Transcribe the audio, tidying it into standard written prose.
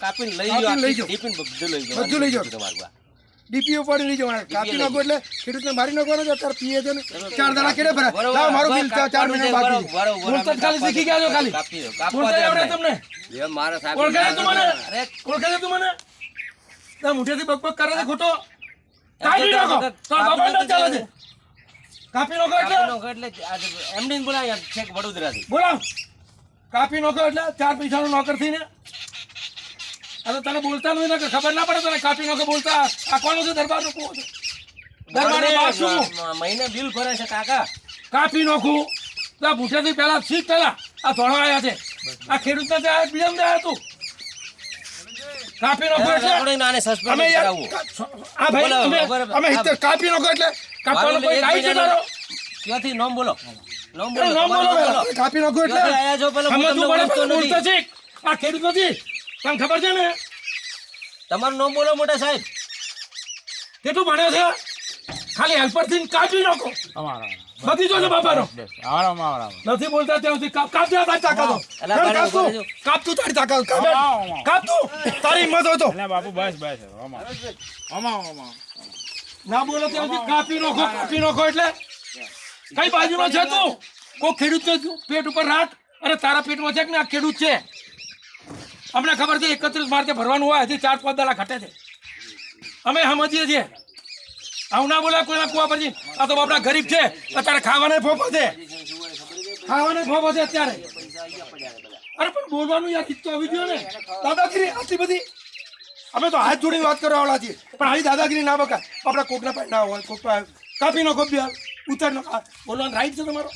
કાપીને લઈ જાઓ તમારું ડીપીઓ પડી લઈ જવાના કાપી નાખો એટલે ખેડૂતને મારી નાખવાનો છે અત્યારે પીએ છે ને 4 દાડા કેડે ભરાય લાવ મારું બિલ 4 મહિના બાકી બોલતા ખાલી શીખી ગયા છો ખાલી બોલતા આવડે તમને એ મારા સાહેબ ઓળખાય તું મને અરે ઓળખાય તું મને તા મુઠેથી બકબક કરે છે ખોટો કાપી નાખો તો બાબા ન ચાલે છે કાપી નાખો એટલે એમડી બોલાય છેક વડોદરાથી બોલાવ કાપી નાખો એટલે 4 પૈસાનો નોકર થઈને અરે તને બોલતા નથી ને ખબર ના પડે તને કાપી નાખો બોલતા આ કોનો છે દરબારનો કોણ છે દરબારનો બાસુ મહિને બિલ ભરે છે કાકા કાપી નાખું તો ભૂઠેથી પહેલા શીખ પહેલા આ ધોળો આવ્યા છે આ ખેડૂતને ત્યાં બીજમ દે તું કાપી નાખો એટલે નાને સસ્પેન્ડ કરાવું આ ભાઈ અમે હિત કાપી નાખો એટલે કાપવાનો કોઈ કાઈ છે તારો ક્યાંથી નામ બોલો કાપી નાખો એટલે આયા જો પેલો બોલતો છે આ ખેડૂત નથી તને ખબર છે ને તમારું નામ બોલો મોટા સાહેબ કેટલું ભણ્યો છે ખાલી હેલ્પર થી કાપી નાખો બધી જો બાપાનો નથી બોલતા ત્યાં સુધી કાપ દે તારી તાકાત કાપ તું તારી તાકાત કાપ તું તારી હિંમત હોય તો બાપુ બસ ના બોલો ત્યાં સુધી કાપી નાખો એટલે કઈ બાજુનો છે તું કોઈ ખેડૂત છે પેટ ઉપર રાખ અરે તારા પેટમાં છે કે ને આ ખેડૂત છે અમને ખબર છે 31 માર્ચે ભરવાનું હોય હજી 4-5 દાડા ઘટે છે અમે સમજીએ છીએ આવું ના બોલાય કોઈના કુવા પરથી આ તો આપણા ગરીબ છે અત્યારે ખાવાને ફોફો છે અત્યારે અરે પણ બોલવાનું યાર ગીત તો આવી ગયો ને દાદાગીરી આટલી બધી અમે તો હાથ જોડીને વાત કરવા વાળા છીએ પણ આવી દાદાગીરી ના બકા આપણા કોકના પાસે ના હોય કોક કાપી નો કોપ ઉતાર નો બોલવાનું રાઈટ છે તમારો